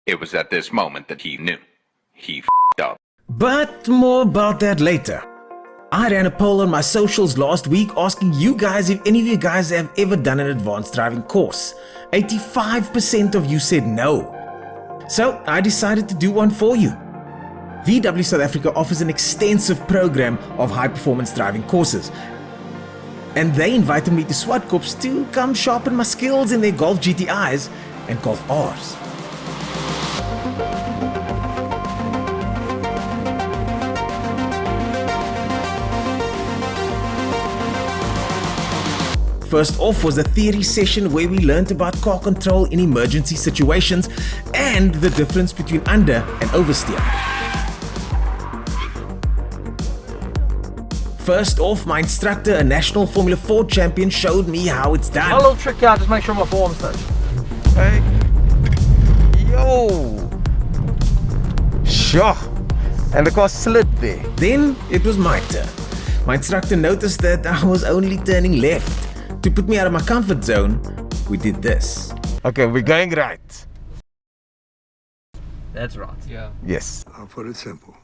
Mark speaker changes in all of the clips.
Speaker 1: It was at this moment that he knew. He f***ed up.
Speaker 2: But more about that later. I ran a poll on my socials last week asking you guys if any of you guys have ever done an advanced driving course. 85% of you said no. So I decided to do one for you. VW South Africa offers an extensive program of high-performance driving courses. And they invited me to SWAT Corps to come sharpen my skills in their Golf GTIs and Golf Rs. First off was a theory session where we learned about car control in emergency situations and the difference between under and oversteer. First off, my instructor, a national Formula 4 champion, showed me how it's done.
Speaker 3: A little trick out, just make sure my forearm's touch.
Speaker 4: Hey. Yo. Sure. And the car slid there.
Speaker 2: Then it was my turn. My instructor noticed that I was only turning left. To put me out of my comfort zone, we did this.
Speaker 4: Okay, we're going right.
Speaker 3: That's right. Yeah.
Speaker 4: Yes.
Speaker 5: I'll put it simple.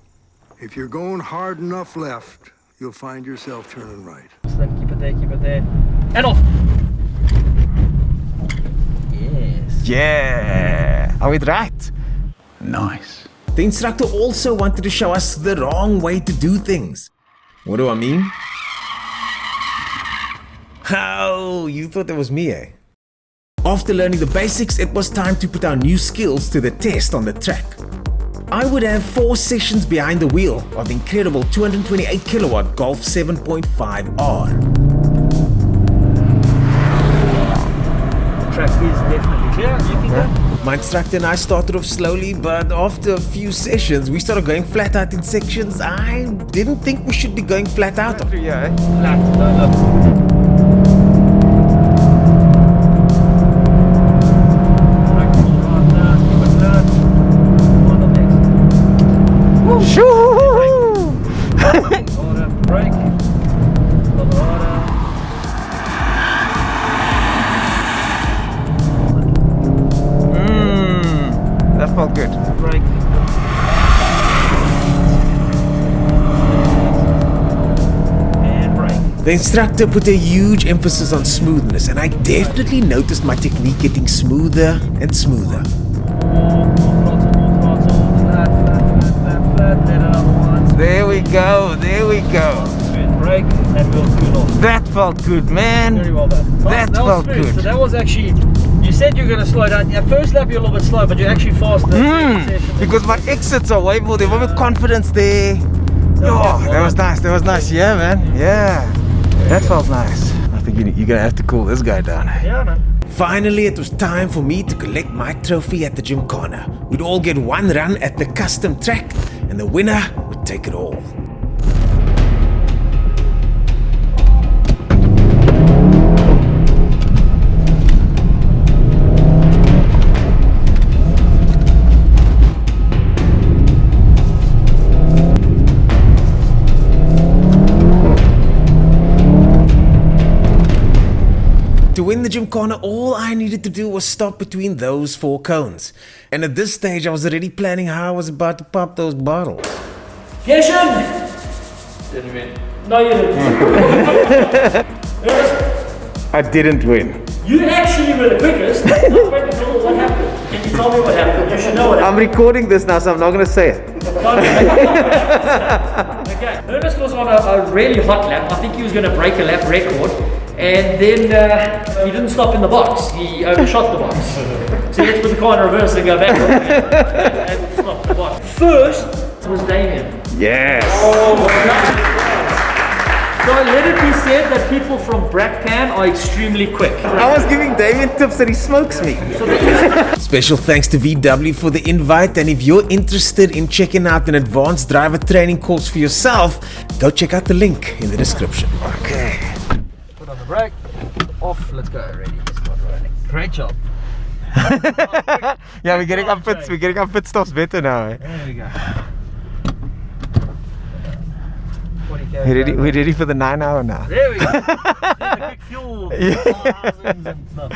Speaker 5: If you're going hard enough left, you'll find yourself turning right.
Speaker 3: Keep it there, keep it there. And off! Yes.
Speaker 4: Yeah. Are we right?
Speaker 1: Nice.
Speaker 2: The instructor also wanted to show us the wrong way to do things. What do I mean? Oh, you thought that was me, eh? After learning the basics, it was time to put our new skills to the test on the track. I would have 4 sessions behind the wheel of the incredible 228 kilowatt Golf 7.5R.
Speaker 3: The track is definitely clear. You can go.
Speaker 2: My instructor and I started off slowly, but after a few sessions, we started going flat out in sections I didn't think we should be going flat out on.
Speaker 4: Yeah.
Speaker 3: Flat, no.
Speaker 4: That felt good.
Speaker 3: Brake. And brake.
Speaker 2: The instructor put a huge emphasis on smoothness, and I definitely noticed my technique getting smoother and smoother.
Speaker 4: There we go, there we go.
Speaker 3: Brake and we'll cool off.
Speaker 4: That felt good, man.
Speaker 3: Very well done.
Speaker 4: That felt
Speaker 3: smooth.
Speaker 4: good.
Speaker 3: So that was actually, you said you're going to slow down. At first lap you're a little bit slow, but you're actually faster.
Speaker 4: Because my exits are way more, there was confidence there. Oh, that was nice, that was nice. Yeah, man, yeah. That felt nice. I think you're going to have to cool this guy down.
Speaker 3: Yeah, man.
Speaker 2: Finally, it was time for me to collect my trophy at the Gymkhana. We'd all get one run at the custom track, and the winner would take it all. To win the Gymkhana, all I needed to do was stop between those 4 cones. And at this stage, I was already planning how I was about to pop those bottles.
Speaker 3: Geshen! Didn't win. No, you didn't.
Speaker 4: I didn't win.
Speaker 3: You actually were the quickest. What happened? Can you tell me what happened? You should know what happened.
Speaker 4: I'm recording this now, so I'm not going to say it.
Speaker 3: Okay. Ernest was on a really hot lap. I think he was going to break a lap record. And then he didn't stop in the box. He overshot the box. So he had to put the car in reverse and go back and stop the box. First was Damien.
Speaker 4: Yes.
Speaker 3: Oh my God. So let it be said that people from Brakpan are extremely quick.
Speaker 4: I was giving Damien tips and he smokes me.
Speaker 2: Special thanks to VW for the invite, and if you're interested in checking out an advanced driver training course for yourself, go check out the link in the description.
Speaker 4: Okay.
Speaker 3: Put on the brake, off, let's go, ready, start running. Great job.
Speaker 4: Yeah, we're getting our pit stops better now. Eh?
Speaker 3: There we go.
Speaker 4: We're ready for the 9 hour now.
Speaker 3: There we go. The quick fuel. And stuff.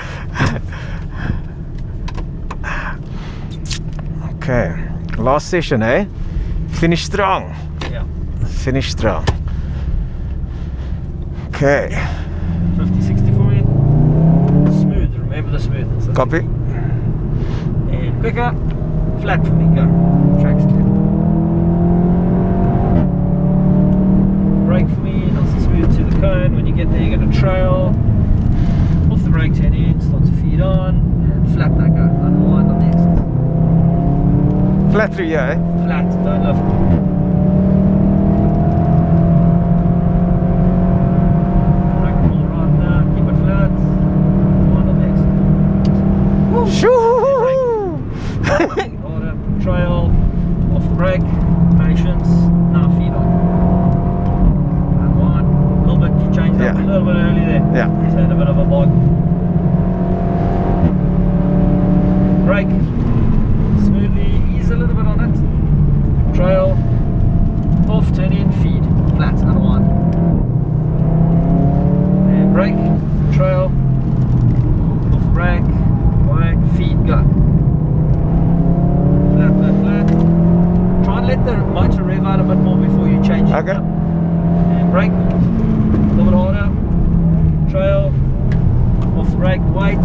Speaker 4: Okay, last session, eh? Finish strong.
Speaker 3: Yeah.
Speaker 4: Finish strong. Okay.
Speaker 3: 50-60 for me. Smooth, remember the smoothness. That's
Speaker 4: Copy.
Speaker 3: it. And quicker, flat for me, go. Track's clear. Brake for me, nice and smooth to the cone. When you get there, you're going to trail. Off the brake, turn in, start to feed on. And flat now, go. Unwind on the exit.
Speaker 4: Flat through here, eh?
Speaker 3: Flat, don't lift. Brake all right now, keep it flat. Unwind on the exit.
Speaker 4: Shoo!
Speaker 3: Order, trail, off the brake, patience, now feed on. Unwind, a little bit, you changed up a little bit early there.
Speaker 4: Yeah.
Speaker 3: So had a bit of a bog. Brake, smoothly, ease a little bit on it. Trail, off, turn in, feed, flat, unwind. And brake, trail, off brake, wide, feed, go. Flat, flat, flat. Try and let the motor rev out a bit more before you change it.
Speaker 4: Okay.
Speaker 3: And brake, a little bit harder. Trail, off the brake, wait,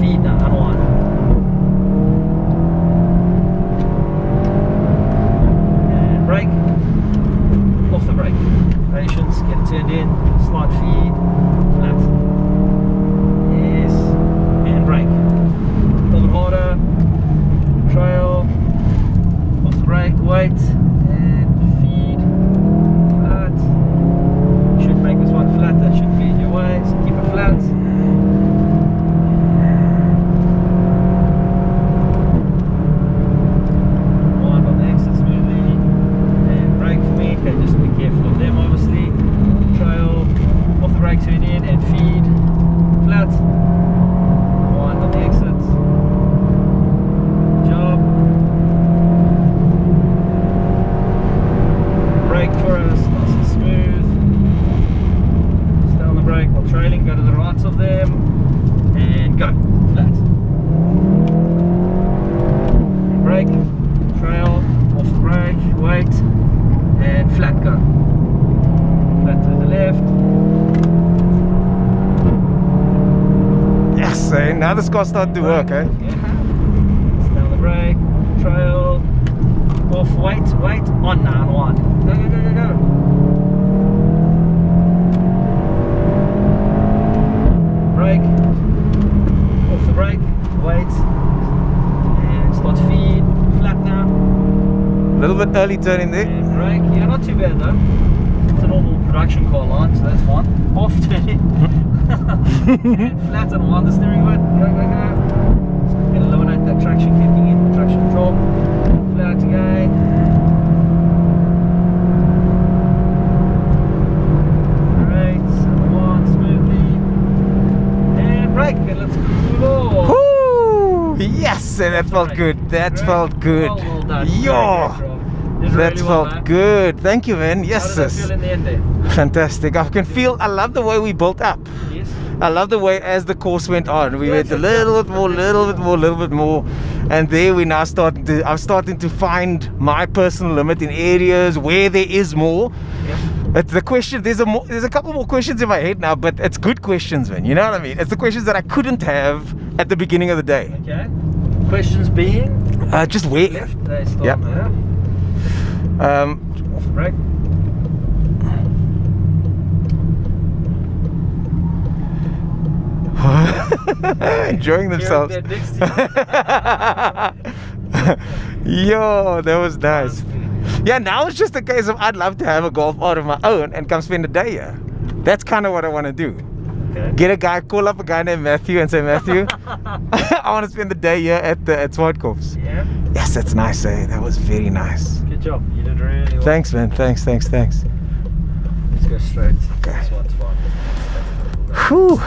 Speaker 3: feed now, unwind. And brake, off the brake. Patience, get it turned in, slight feed, flat. Yes, and brake. A little bit harder. Trail, off the brake, wait, and feed, flat. Should make this one flat, that should be in your way, so keep it flat. Wind on the exit smoothly, and brake for me, okay, just be careful of them obviously. Trail, off the brake, turn in, and feed, flat. Wind on the exit. Job. Brake for us, nice and smooth. Stay on the brake while trailing, go to the right of them, and go, flat. Brake, trail, off the brake, wait, and flat, go. Flat to the left.
Speaker 4: Yes, eh? Now this car started to work, eh?
Speaker 3: Yeah. Stay on the brake, trail, off, wait, on now, unwind. Go, go, go, go, go. Brake, off the brake, wait, and start feed, flat now.
Speaker 4: A little bit early turning there.
Speaker 3: And brake, yeah, not too bad though. It's a normal production car line, so that's fine. Off, turn in. And flat, unwind the steering wheel, go, go, go. So you can eliminate that traction kicking in, traction control. Flat again. Great, unwind smoothly. And brake, and let's cool off.
Speaker 4: Woo! Yes, and that felt good. That
Speaker 3: Great.
Speaker 4: felt good.
Speaker 3: Well done.
Speaker 4: Yo!
Speaker 3: Did
Speaker 4: That
Speaker 3: really well,
Speaker 4: felt
Speaker 3: man.
Speaker 4: good. Thank you, man.
Speaker 3: How
Speaker 4: Yes,
Speaker 3: did that
Speaker 4: sis.
Speaker 3: feel in the end there?
Speaker 4: Fantastic. I can feel, I love the way we built up.
Speaker 3: Yes.
Speaker 4: I love the way as the course went on, we
Speaker 3: Yeah,
Speaker 4: went a little bit more, and there we now I'm starting to find my personal limit in areas where there is more.
Speaker 3: Yeah.
Speaker 4: It's the question, there's a couple more questions in my head now, but it's good questions, man. You know what I mean? It's the questions that I couldn't have at the beginning of the day.
Speaker 3: Okay. Questions being?
Speaker 4: Just where?
Speaker 3: Left. They start
Speaker 4: Yep.
Speaker 3: there. Off the brake.
Speaker 4: Enjoying themselves.
Speaker 3: Here, next to
Speaker 4: Yo, that was nice.
Speaker 3: you.
Speaker 4: Yeah, now it's just a case of I'd love to have a golf out of my own and come spend a day here. That's kind of what I want to do.
Speaker 3: Okay.
Speaker 4: Call up a guy named Matthew and say, Matthew, I want to spend the day here at Swartkops.
Speaker 3: Yeah.
Speaker 4: Yes, that's nice, eh? That was very nice.
Speaker 3: Good job. You did really well.
Speaker 4: Thanks, man. Thanks.
Speaker 3: Let's go straight.
Speaker 4: Okay.
Speaker 3: This one's fine.
Speaker 4: Whew.